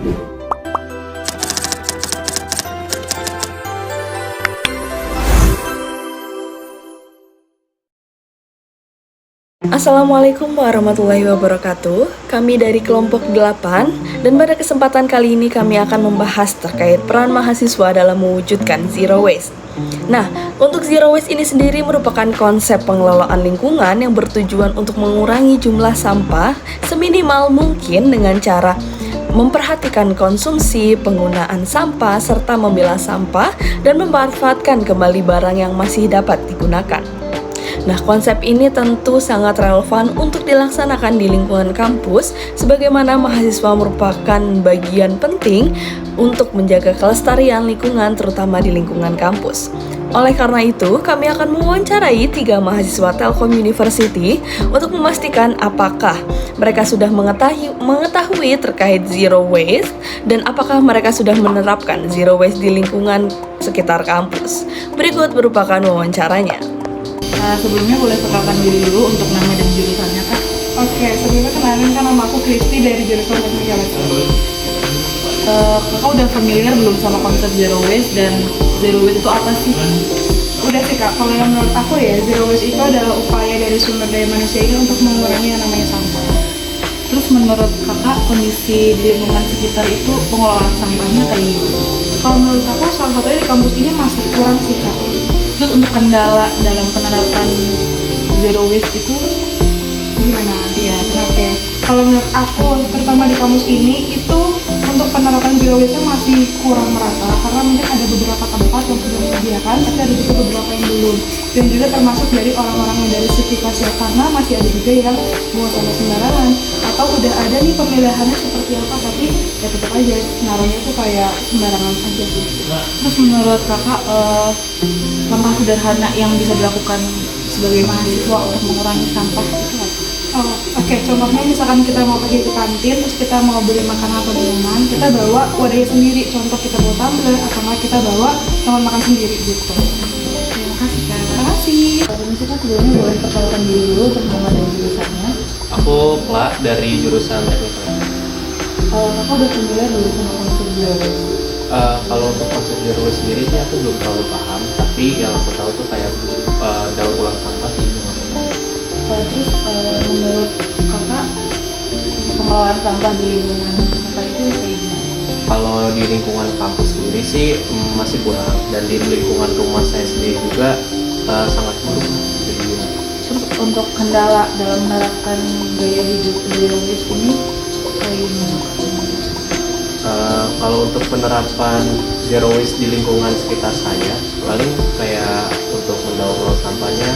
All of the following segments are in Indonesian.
Assalamualaikum warahmatullahi wabarakatuh. Kami dari kelompok 8 dan pada kesempatan kali ini kami akan membahas terkait peran mahasiswa dalam mewujudkan zero waste. Nah, untuk zero waste ini sendiri merupakan konsep pengelolaan lingkungan yang bertujuan untuk mengurangi jumlah sampah seminimal mungkin dengan cara memperhatikan konsumsi, penggunaan sampah, serta memilah sampah dan memanfaatkan kembali barang yang masih dapat digunakan. Nah, konsep ini tentu sangat relevan untuk dilaksanakan di lingkungan kampus, sebagaimana mahasiswa merupakan bagian penting untuk menjaga kelestarian lingkungan, terutama di lingkungan kampus. Oleh karena itu, kami akan mewawancarai 3 mahasiswa Telkom University untuk memastikan apakah mereka sudah mengetahui terkait zero waste dan apakah mereka sudah menerapkan zero waste di lingkungan sekitar kampus. Berikut merupakan wawancaranya. Sebelumnya boleh perkenalkan diri dulu untuk nama dan jurusannya, Kak? Oke, sebelumnya kenalin kan nama aku Kristi dari jurusan Teknik Elektro. Kakak udah familiar belum sama konsep zero waste dan zero waste itu apa sih? Udah sih Kak, kalau yang menurut aku ya, zero waste itu adalah upaya dari sumber daya manusia ini untuk mengurangi yang namanya sampah. Terus menurut kakak kondisi di lingkungan sekitar itu pengelolaan sampahnya kayak gimana? Kalau menurut aku, salah satunya di kampus ini masih kurang sih Kak. Terus untuk kendala dalam penerapan zero waste itu Gimana? ya Oke, kalau menurut aku, terutama di kampus ini, itu untuk penerapan zero waste masih kurang merata karena mungkin ada beberapa tempat yang sudah menyediakan, tapi ada juga beberapa yang belum. Dan juga termasuk dari orang-orang yang dari sisi sosial, karena masih ada juga yang buang sampah sembarangan atau udah ada nih pemilahannya seperti apa, tapi ya tetap aja naruhnya tuh kayak sembarangan aja sih. Terus menurut kakak langkah sederhana yang bisa dilakukan sebagai mahasiswa untuk mengurangi sampah itu apa? Oh, oke. Contohnya misalkan kita mau pergi ke kantin, terus kita mau beli makanan atau minuman, kita bawa wadahnya sendiri. Contoh kita bawa tumbler atau nggak kita bawa tempat makan sendiri gitu. Terima kasih, Kak. Terima kasih. Permisi, Kak, sebelumnya boleh perkenalkan diri dulu untuk nama dan jurusannya. Aku Pla dari jurusan Teknik Elektro. Kakak udah familiar dulu sama konsep zero waste? Kalau untuk konsep zero waste sendiri sih aku belum terlalu paham, tapi yang aku tahu tuh kayak daur ulang sampah sih. Terus menurut kakak pengelolaan sampah di lingkungan kakak itu kayak gimana? Kalau di lingkungan kampus sendiri sih masih kurang, dan di lingkungan rumah saya sendiri juga sangat buruk. Jadi, Terus untuk kendala dalam menerapkan gaya hidup zero waste ini kayak gimana? kalau untuk penerapan zero waste di lingkungan sekitar saya, paling kayak untuk mendaur ulang sampahnya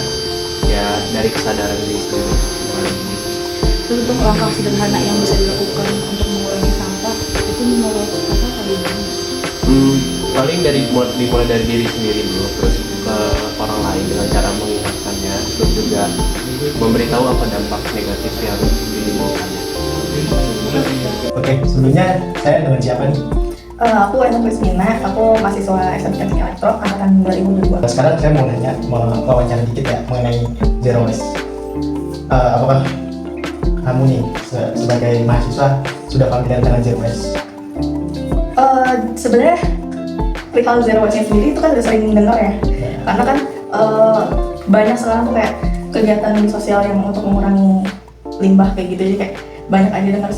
ya dari kesadaran diri sendiri. Terus untuk langkah sederhana yang bisa dilakukan untuk mengurangi sampah itu menurut kakak kayak gimana? Paling dimulai dari diri sendiri dulu, terus ke orang lain dengan cara mengingatkannya, terus juga memberitahu apa dampak negatif yang ditimbulkannya. Oke, sebelumnya saya dengan siapa nih? Aku Ena Prismina, aku mahasiswa SMK Teknik Elektro angkatan 2002. Sekarang saya mau wawancara dikit ya mengenai zero waste. Apakah kamu nih sebagai mahasiswa sudah familiar dengan zero waste? Sebenarnya perihal zero waste sendiri itu kan udah sering dengar ya, karena kan banyak sekarang tuh kayak kegiatan sosial yang untuk mengurangi limbah kayak gitu, jadi kayak banyak aja dengar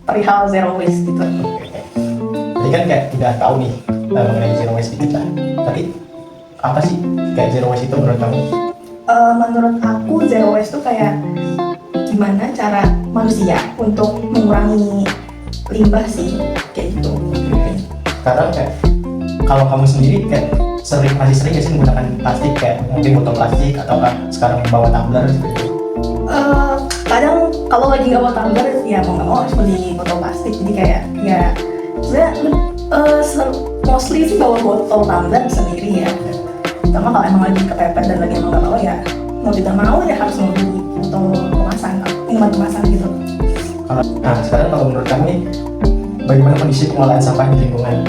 perihal zero waste gitu. Jadi kan kayak udah tahu nih mengenai zero waste dikit lah. Tapi apa sih kayak zero waste itu menurut kamu? Menurut aku zero waste tuh kayak gimana cara manusia untuk mengurangi limbah sih, kayak gitu. Sekarang kayak kalau kamu sendiri kayak masih sering gak sih menggunakan plastik, kayak mungkin botol plastik ataukah sekarang membawa tumbler seperti itu? Kadang kalau lagi nggak mau tumbler ya mau nggak mau harus beli botol plastik, jadi kayak ya sebenarnya mostly sih bawa botol tumbler sendiri ya. Sama kalau emang lagi kepepet dan lagi emang nggak bawa ya mau tidak mau ya harus mau beli botol kemasan, minuman kemasan gitu. Nah sekarang kalau menurut kami bagaimana kondisi pengolahan sampah di lingkungan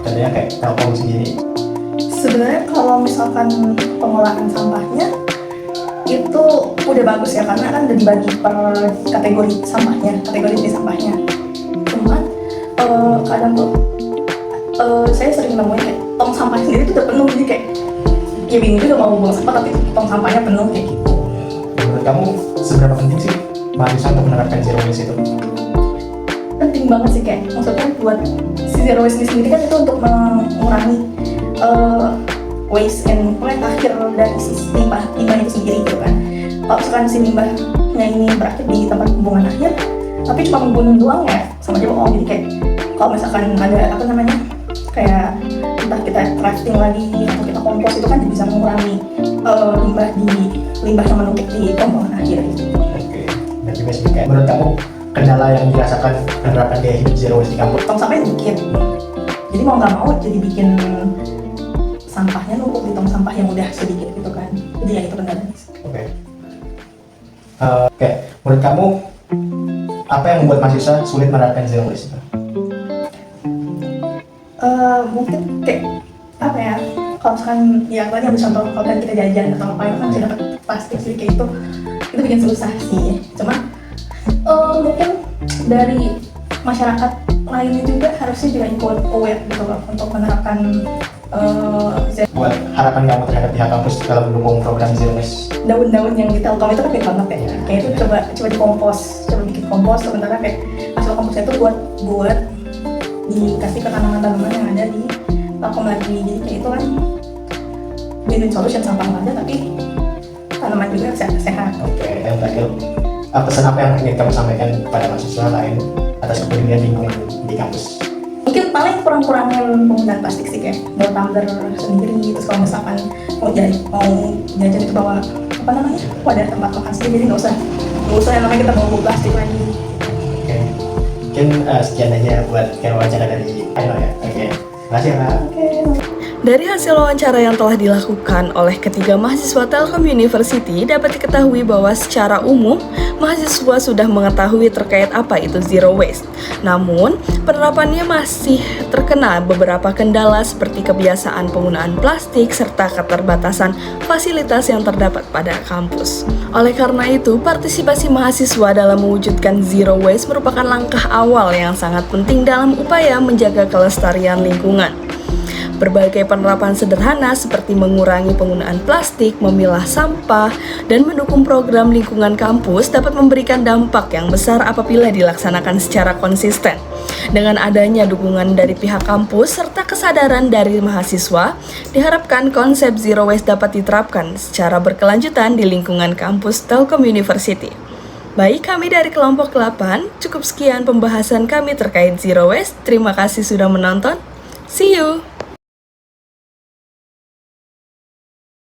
contohnya kayak Telkom sendiri? Sebenarnya kalau misalkan pengolahan sampahnya itu udah bagus ya, karena kan udah dibagi per kategori sampahnya, kategori jenis sampahnya. Cuman kadang tuh saya sering nemuin kayak tong sampah sendiri tuh udah penuh, jadi kayak ya bingung juga mau buang sampah tapi tong sampahnya penuh kayak gitu. Menurut kamu seberapa penting sih mahasiswa untuk menerapkan zero waste itu? Penting banget sih, kayak maksudnya buat si zero waste ini sendiri kan itu untuk mengurangi waste and product akhir dari si limbah itu sendiri gitu kan. Kalau misalkan si limbahnya ini berakhir di tempat pembuangan akhir tapi cuma membunuh doang ya sama aja bohong. Jadi kayak kalau misalkan ada apa namanya kayak entah kita crafting lagi atau kita kompos itu kan bisa mengurangi limbah yang menumpuk di pembuangan akhir gitu. Oke, berarti basically kayak menurut kamu kendala yang dirasakan penerapan gaya hidup zero waste di kampus? Tong sampahnya dikit, jadi mau nggak mau jadi bikin sampahnya numpuk di tong sampah yang udah sedikit gitu kan. Jadi ya itu kendalanya. Oke. Oke, menurut kamu apa yang membuat mahasiswa sulit menerapkan zero waste? Mungkin kayak apa ya, kalau misalkan ya tadi ambil contoh kalau tadi kita jajan atau apa itu kan bisa dapat plastik sih kayak itu bikin susah sih. Cuma mungkin dari masyarakat lainnya juga harusnya juga ikut aware gitu loh untuk menerapkan Buat harapan kamu terhadap pihak kampus dalam mendukung program zero waste? daun-daun yang di Telkom itu kan baik banget ya. Kayak itu coba dikompos, coba bikin kompos, sementara kayak hasil komposnya itu buat dikasih ke tanaman-tanaman yang ada di Telkom lagi. Jadi kayak itu kan win-win solution, sampah nggak ada tapi tanaman juga sehat. Oke, yang terakhir, pesan apa yang ingin kamu sampaikan kepada mahasiswa lain atas kepedulian lingkungan di kampus? Mungkin paling kurang-kurangin penggunaan plastik sih, kayak bawa tumbler sendiri. Terus kalau misalkan mau jajan itu bawa apa namanya wadah tempat makan sendiri, jadi nggak usah yang namanya kita bawa plastik lagi. Oke, mungkin sekian aja buat wawancara dari Aino ya. Oke, makasih ya. Oke. Dari hasil wawancara yang telah dilakukan oleh ketiga mahasiswa Telkom University dapat diketahui bahwa secara umum mahasiswa sudah mengetahui terkait apa itu zero waste. Namun, penerapannya masih terkena beberapa kendala seperti kebiasaan penggunaan plastik serta keterbatasan fasilitas yang terdapat pada kampus. Oleh karena itu, partisipasi mahasiswa dalam mewujudkan zero waste merupakan langkah awal yang sangat penting dalam upaya menjaga kelestarian lingkungan. Berbagai penerapan sederhana seperti mengurangi penggunaan plastik, memilah sampah, dan mendukung program lingkungan kampus dapat memberikan dampak yang besar apabila dilaksanakan secara konsisten. Dengan adanya dukungan dari pihak kampus serta kesadaran dari mahasiswa, diharapkan konsep zero waste dapat diterapkan secara berkelanjutan di lingkungan kampus Telkom University. Baik, kami dari kelompok 8, cukup sekian pembahasan kami terkait zero waste. Terima kasih sudah menonton. See you!